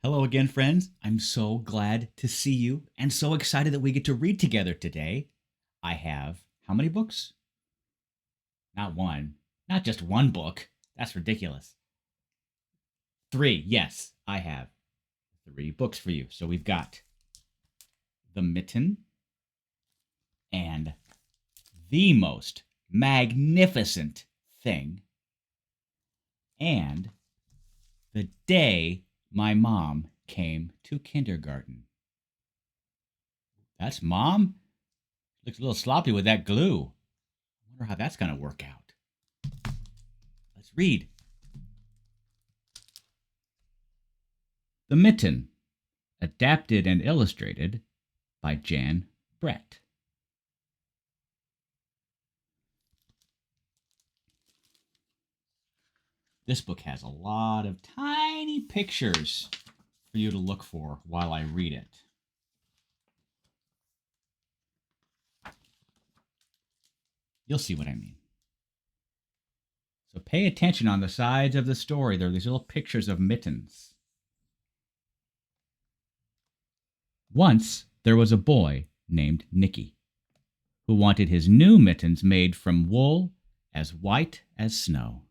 Hello again, friends. I'm so glad to see you and so excited that we get to read together today. I have how many books? Not one. Not just one book. That's ridiculous. Three. Yes, I have three books for you. So we've got The Mitten and The Most Magnificent Thing and The Day My Mom Came to Kindergarten. That's Mom? Looks a little sloppy with that glue. I wonder how that's going to work out. Let's read. The Mitten, adapted and illustrated by Jan Brett. This book has a lot of tiny pictures for you to look for while I read it. You'll see what I mean. So pay attention on the sides of the story. There are these little pictures of mittens. Once there was a boy named Nicky who wanted his new mittens made from wool as white as snow.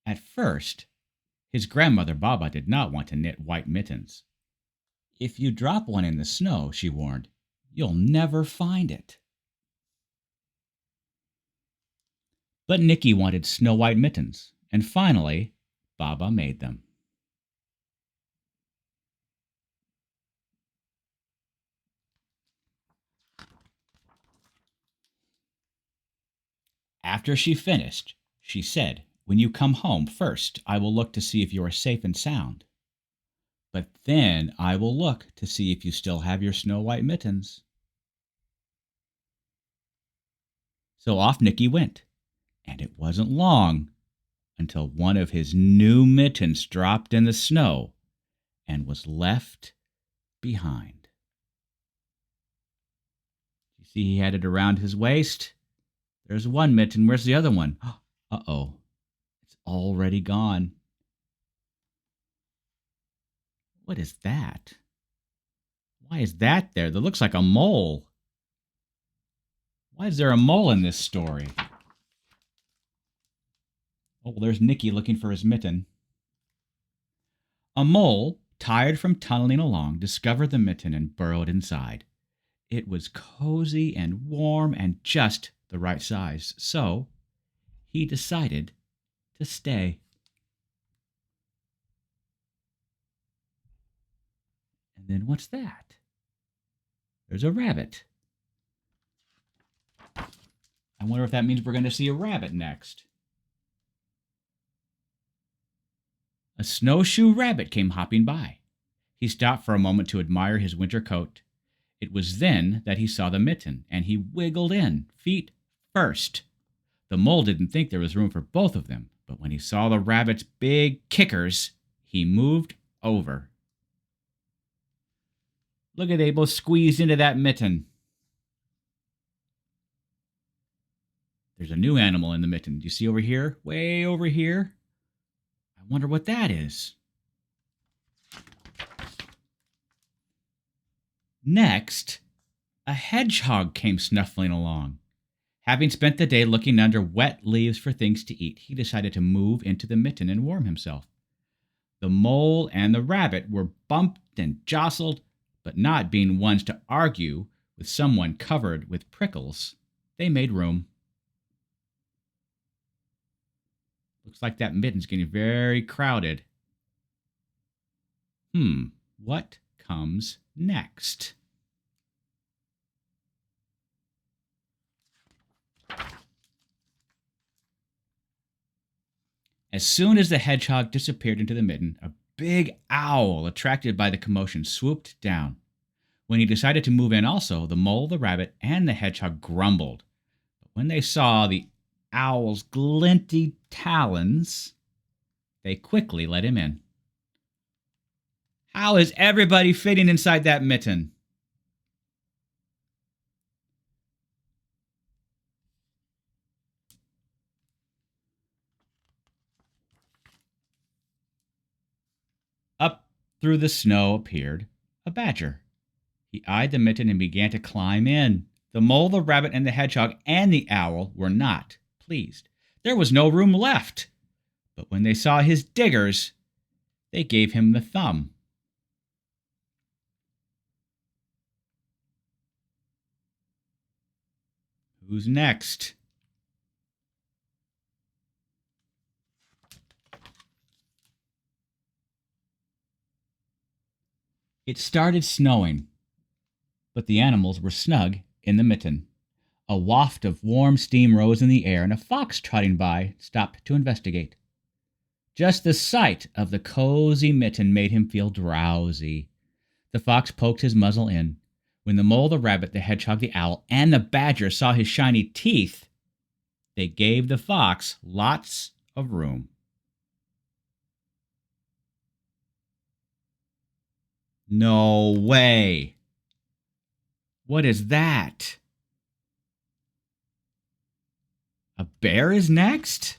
At first, his grandmother Baba did not want to knit white mittens. If you drop one in the snow, she warned, you'll never find it. But Nicky wanted snow white mittens, and finally, Baba made them. After she finished, she said, when you come home, first I will look to see if you are safe and sound. But then I will look to see if you still have your snow white mittens. So off Nicky went, and it wasn't long until one of his new mittens dropped in the snow and was left behind. You see, he had it around his waist. There's one mitten. Where's the other one? Uh-oh. It's already gone. What is that? Why is that there? That looks like a mole. Why is there a mole in this story? Oh, well, there's Nicky looking for his mitten. A mole, tired from tunneling along, discovered the mitten and burrowed inside. It was cozy and warm and just the right size, so he decided to stay. And then what's that? There's a rabbit. I wonder if that means we're going to see a rabbit next. A snowshoe rabbit came hopping by. He stopped for a moment to admire his winter coat. It was then that he saw the mitten, and he wiggled in, feet first. The mole didn't think there was room for both of them, but when he saw the rabbit's big kickers, he moved over. Look at they both squeezed into that mitten. There's a new animal in the mitten. Do you see over here? Way over here? I wonder what that is. Next, a hedgehog came snuffling along. Having spent the day looking under wet leaves for things to eat, he decided to move into the mitten and warm himself. The mole and the rabbit were bumped and jostled, but not being ones to argue with someone covered with prickles, they made room. Looks like that mitten's getting very crowded. What comes next? As soon as the hedgehog disappeared into the mitten, a big owl, attracted by the commotion, swooped down. When he decided to move in also, the mole, the rabbit, and the hedgehog grumbled. But when they saw the owl's glinty talons, they quickly let him in. How is everybody fitting inside that mitten? Through the snow appeared a badger. He eyed the mitten and began to climb in. The mole, the rabbit, and the hedgehog and the owl were not pleased. There was no room left. But when they saw his diggers, they gave him the thumb. Who's next? It started snowing, but the animals were snug in the mitten. A waft of warm steam rose in the air, and a fox trotting by stopped to investigate. Just the sight of the cozy mitten made him feel drowsy. The fox poked his muzzle in. When the mole, the rabbit, the hedgehog, the owl, and the badger saw his shiny teeth, they gave the fox lots of room. No way! What is that? A bear is next?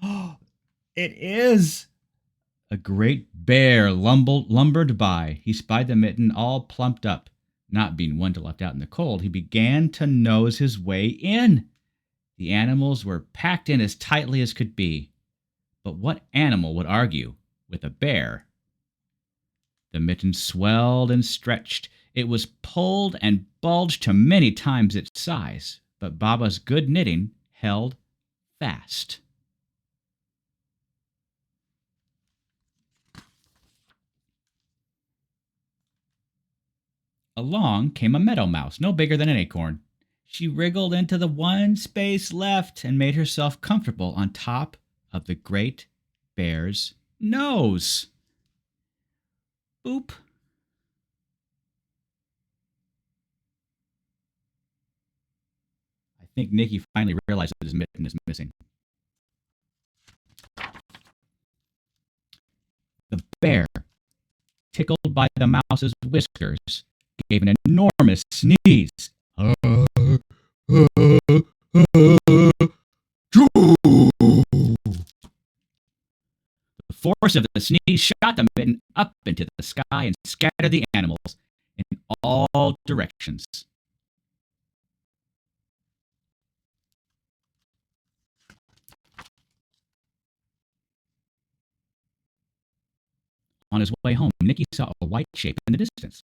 Oh, it is! A great bear lumbered by. He spied the mitten all plumped up. Not being one to left out in the cold, he began to nose his way in. The animals were packed in as tightly as could be. But what animal would argue with a bear? The mitten swelled and stretched. It was pulled and bulged to many times its size, but Baba's good knitting held fast. Along came a meadow mouse, no bigger than an acorn. She wriggled into the one space left and made herself comfortable on top of the great bear's nose. Boop. I think Nicky finally realized that his mitten is missing. The bear, tickled by the mouse's whiskers, gave an enormous sneeze. The force of the sneeze shot the mitten up into the sky and scattered the animals in all directions. On his way home, Nicky saw a white shape in the distance.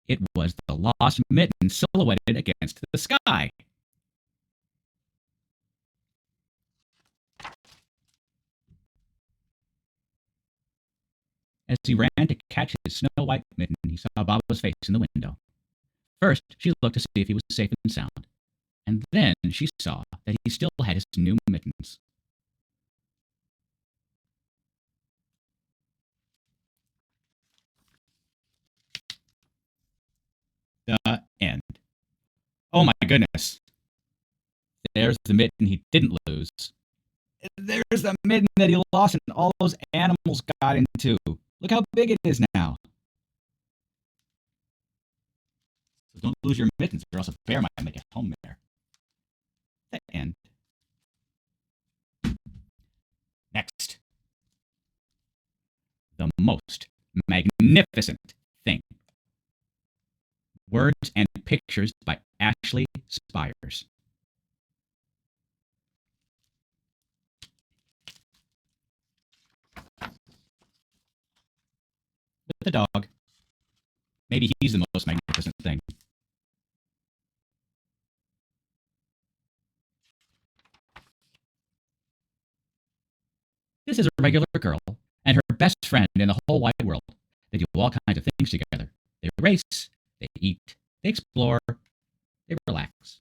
It was the lost mitten silhouetted against the sky. As he ran to catch his snow-white mitten, he saw Baba's face in the window. First, she looked to see if he was safe and sound, and then she saw that he still had his new mittens. The end. Oh my goodness. There's the mitten he didn't lose. There's the mitten that he lost and all those animals got into. Look how big it is now. So don't lose your mittens or else a bear might make it home there. The end. Next. The most magnificent thing. Words and pictures by Ashley Spires. With the dog. Maybe he's the most magnificent thing. This is a regular girl and her best friend in the whole wide world. They do all kinds of things together. They race, they eat, they explore, they relax.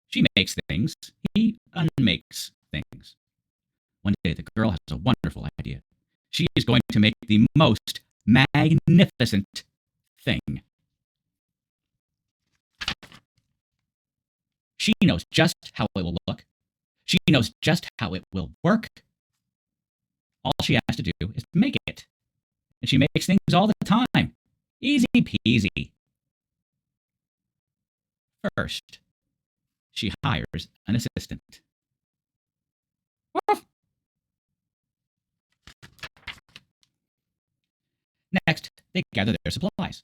She makes things, he unmakes things. One day the girl has a wonderful idea. She is going to make the most magnificent thing. She knows just how it will look. She knows just how it will work. All she has to do is make it. And she makes things all the time. Easy peasy. First, she hires an assistant. they gather their supplies.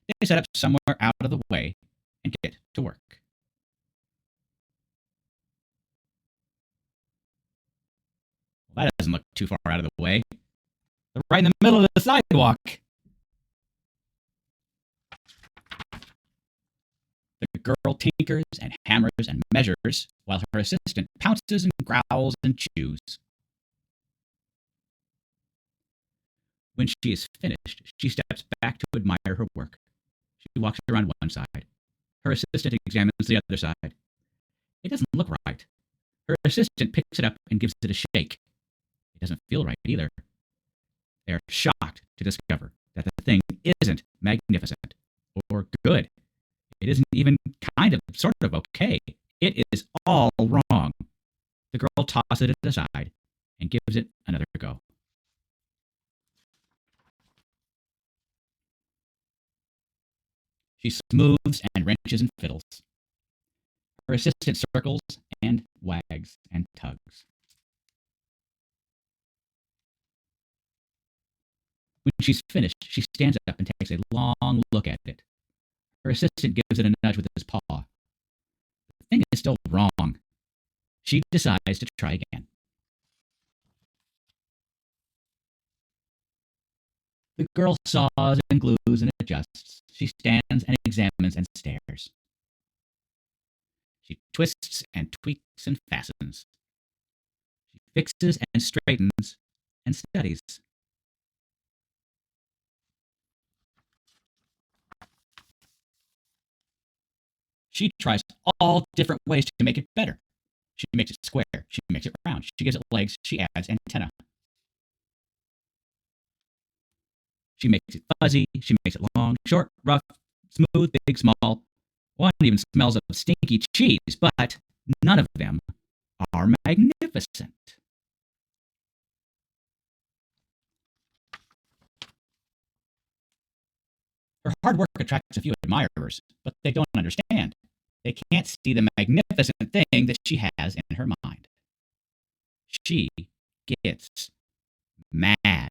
They set up somewhere out of the way and get to work. Well, that doesn't look too far out of the way. They're right in the middle of the sidewalk. The girl tinkers and hammers and measures while her assistant pounces and growls and chews. When she is finished, she steps back to admire her work. She walks around one side. Her assistant examines the other side. It doesn't look right. Her assistant picks it up and gives it a shake. It doesn't feel right either. They are shocked to discover that the thing isn't magnificent or good. It isn't even kind of, sort of okay. It is all wrong. The girl tosses it aside and gives it another go. She smooths and wrenches and fiddles. Her assistant circles and wags and tugs. When she's finished, she stands up and takes a long look at it. Her assistant gives it a nudge with his paw. The thing is still wrong. She decides to try again. The girl saws and glues and adjusts. She stands and examines and stares. She twists and tweaks and fastens. She fixes and straightens and studies. She tries all different ways to make it better. She makes it square. She makes it round. She gives it legs. She adds antenna. She makes it fuzzy. She makes it long, short, rough, smooth, big, small. One even smells of stinky cheese, but none of them are magnificent. Her hard work attracts a few admirers, but they don't understand. They can't see the magnificent thing that she has in her mind. She gets mad.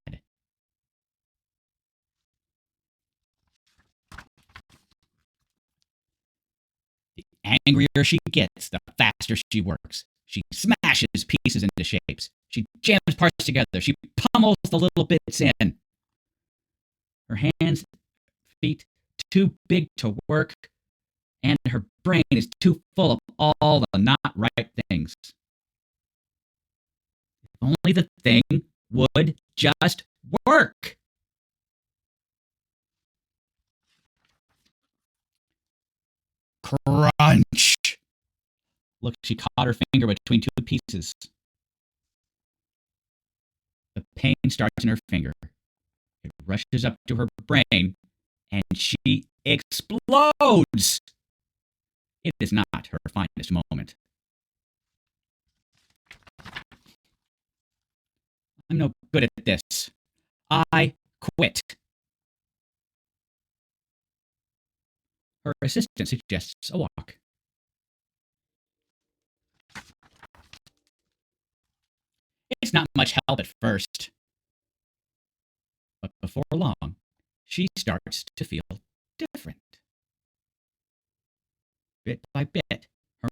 The angrier she gets, the faster she works. She smashes pieces into shapes. She jams parts together. She pummels the little bits in. Her hands, feet, too big to work, and her brain is too full of all the not right things. If only the thing would just work. Crunch! Look, she caught her finger between two pieces. The pain starts in her finger. It rushes up to her brain, and she explodes. It is not her finest moment. I'm no good at this. I quit. Her assistant suggests a walk. It's not much help at first. But before long, she starts to feel different. Bit by bit, her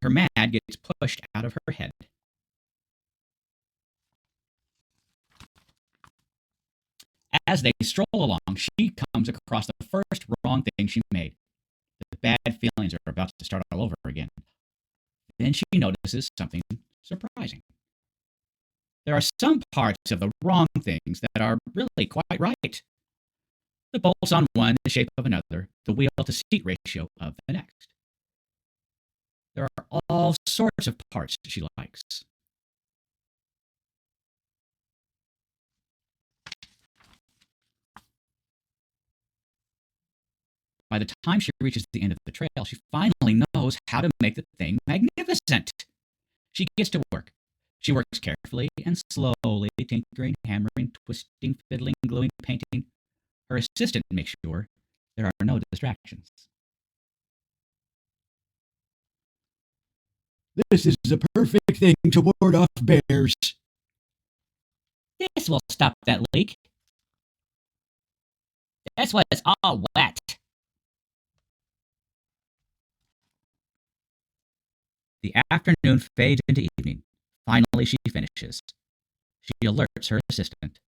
mad gets pushed out of her head. As they stroll along, she comes across the first wrong thing she made. The bad feelings are about to start all over again. Then she notices something surprising. There are some parts of the wrong things that are really quite right. The bolts on one, the shape of another, the wheel to seat ratio of the next. There are all sorts of parts she likes. By the time she reaches the end of the trail, she finally knows how to make the thing magnificent. She gets to work. She works carefully and slowly, tinkering, hammering, twisting, fiddling, gluing, painting. Her assistant makes sure there are no distractions. This is the perfect thing to ward off bears. This will stop that leak. This was all wet. The afternoon fades into evening. Finally, she finishes. She alerts her assistant.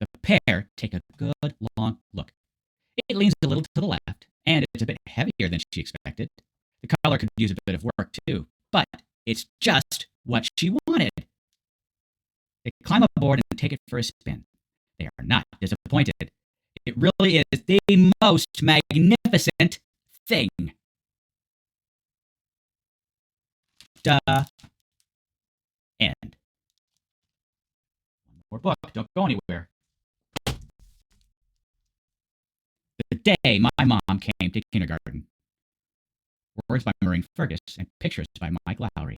The pair take a good long look. It leans a little to the left, and it's a bit heavier than she expected. The color could use a bit of work, too, but it's just what she wanted. They climb aboard and take it for a spin. They are not disappointed. It really is the most magnificent thing. End. One more book. Don't go anywhere. The day my mom came to kindergarten. Words by Maureen Fergus and pictures by Mike Lowery.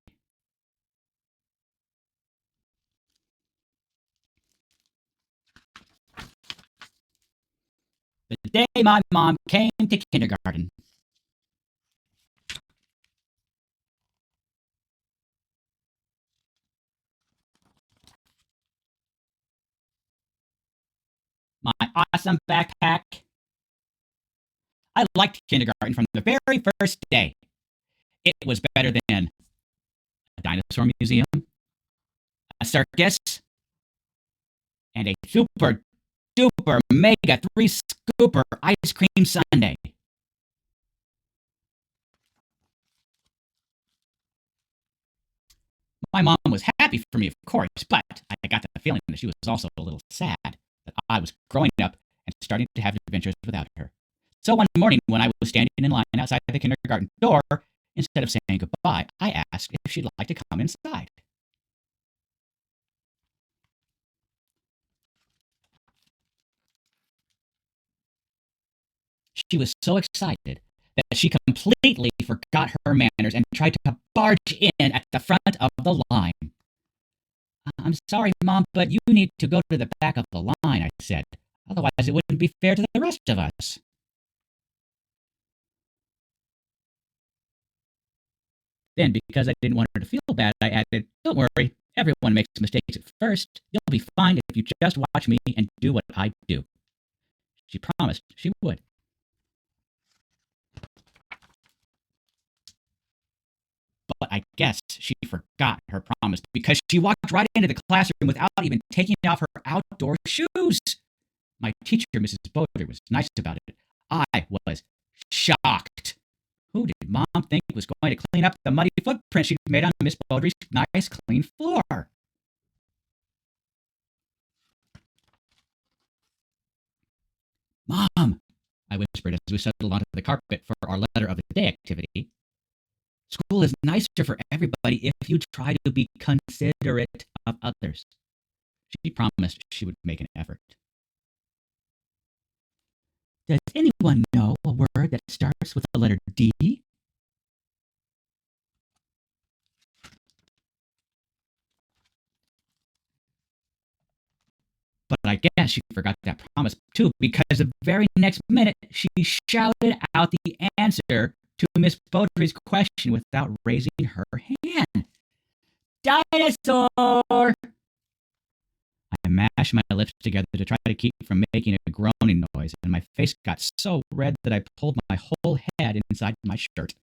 The day my mom came to kindergarten. My awesome backpack. I liked kindergarten from the very first day. It was better than a dinosaur museum, a circus, and a super duper mega 3-scooper ice cream sundae. My mom was happy for me, of course, but I got the feeling that she was also a little sad that I was growing up and starting to have adventures without her. So one morning, when I was standing in line outside the kindergarten door, instead of saying goodbye, I asked if she'd like to come inside. She was so excited that she completely forgot her manners and tried to barge in at the front of the line. I'm sorry, Mom, but you need to go to the back of the line, I said. Otherwise, it wouldn't be fair to the rest of us. Then, because I didn't want her to feel bad, I added, don't worry, everyone makes mistakes at first. You'll be fine if you just watch me and do what I do. She promised she would. But I guess she forgot her promise because she walked right into the classroom without even taking off her outdoor shoes. My teacher, Mrs. Beaudry, was nice about it. I was shocked. Who did Mom think was going to clean up the muddy footprint she'd made on Miss Beaudry's nice, clean floor? Mom, I whispered as we settled onto the carpet for our letter of the day activity. School is nicer for everybody if you try to be considerate of others. She promised she would make an effort. Does anyone know a word that starts with the letter D? But I guess she forgot that promise too, because the very next minute she shouted out the answer to Miss Beaudry's question without raising her hand. Dinosaur! I mashed my lips together to try to keep from making a groaning noise, and my face got so red that I pulled my whole head inside my shirt.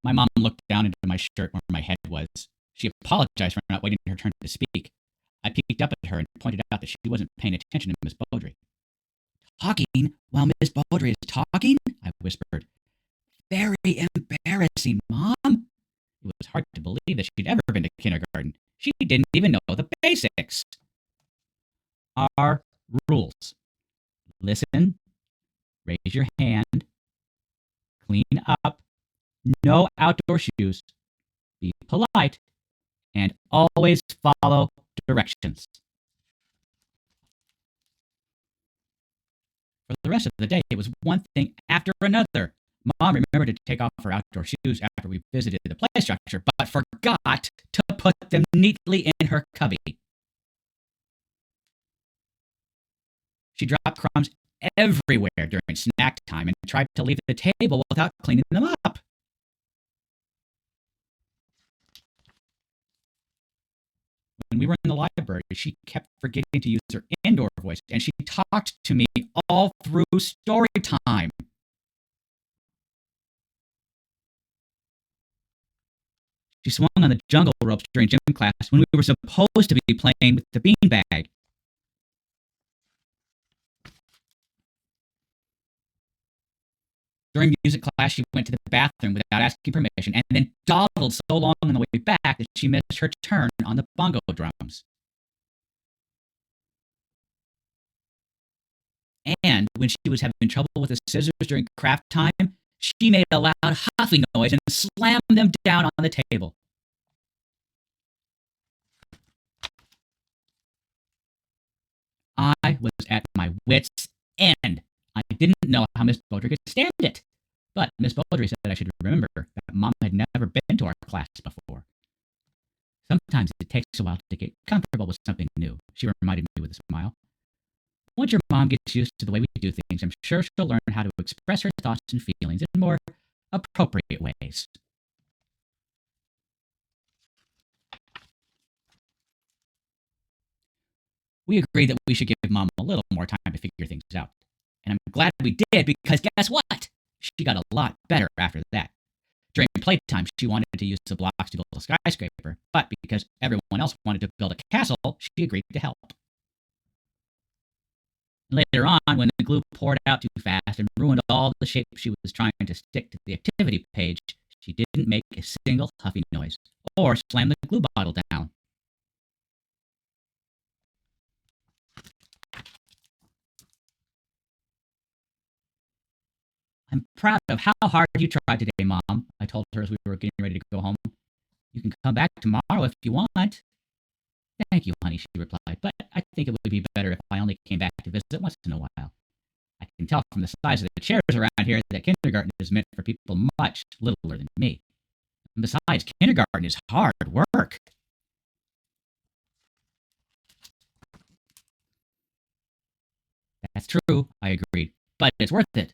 My mom looked down into my shirt where my head was. She apologized for not waiting her turn to speak. I peeked up at her and pointed out that she wasn't paying attention to Miss Beaudry. Talking while Miss Beaudry is talking? I whispered. Very embarrassing, Mom. It was hard to believe that she'd ever been to kindergarten. She didn't even know the basics. Our rules. Listen, raise your hand, clean up, no outdoor shoes, be polite, and always follow directions. For the rest of the day, it was one thing after another. Mom remembered to take off her outdoor shoes after we visited the play structure, but forgot to put them neatly in her cubby. She dropped crumbs everywhere during snack time and tried to leave the table without cleaning them up. when we were in the library, she kept forgetting to use her indoor voice, and she talked to me all through story time. She swung on the jungle ropes during gym class when we were supposed to be playing with the beanbag. During music class, she went to the bathroom without asking permission and then dawdled so long on the way back that she missed her turn on the bongo drums. And when she was having trouble with the scissors during craft time, she made a loud huffing noise and slammed them down on the table. I was at my wits' end. I didn't know how Miss Beaudry could stand it. But Miss Beaudry said I should remember that Mom had never been to our class before. Sometimes it takes a while to get comfortable with something new, she reminded me with a smile. Once your mom gets used to the way we do things, I'm sure she'll learn how to express her thoughts and feelings in more appropriate ways. We agreed that we should give Mom a little more time to figure things out. And I'm glad we did, because guess what? She got a lot better after that. During playtime, she wanted to use the blocks to build a skyscraper, but because everyone else wanted to build a castle, she agreed to help. Later on, when the glue poured out too fast and ruined all the shapes she was trying to stick to the activity page, she didn't make a single huffy noise or slam the glue bottle down. I'm proud of how hard you tried today, Mom, I told her as we were getting ready to go home. You can come back tomorrow if you want. Thank you, honey, she replied, but I think it would be better if I only came back to visit once in a while. I can tell from the size of the chairs around here that kindergarten is meant for people much littler than me. And besides, kindergarten is hard work. That's true, I agreed, but it's worth it.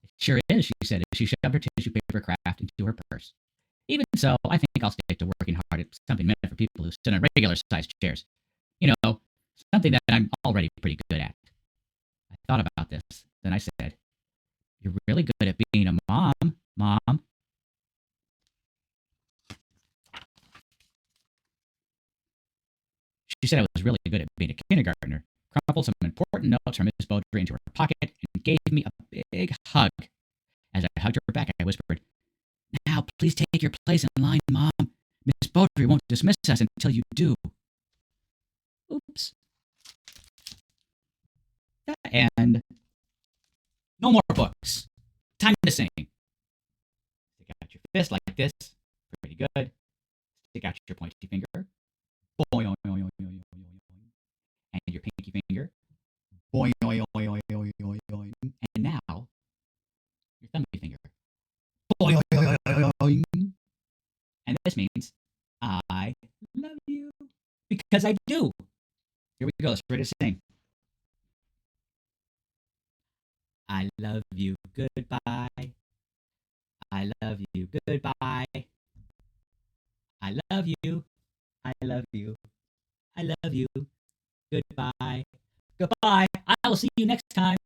It sure is, she said as she shoved her tissue paper craft into her purse. Even so, I think I'll stick to working hard at something meant for people who sit in regular-sized chairs. You know, something that I'm already pretty good at. I thought about this, then I said, "You're really good at being a mom, Mom." She said I was really good at being a kindergartner, crumpled some important notes from Miss Beaudry into her pocket, and gave me a big hug. As I hugged her back, I whispered, "Now, please take your place in line, Mom. Miss Beaudry won't dismiss us until you do." Oops. And no more books. Time to sing. Stick out your fist like this. Pretty good. Stick out your pointy finger. Boing, and your pinky finger. Boing, and now your thumb finger. Boing, and this means I love you, because I do. Here we go. Let's ready to sing. I love you. Goodbye. I love you. Goodbye. I love you. I love you. I love you. Goodbye. Goodbye. I will see you next time.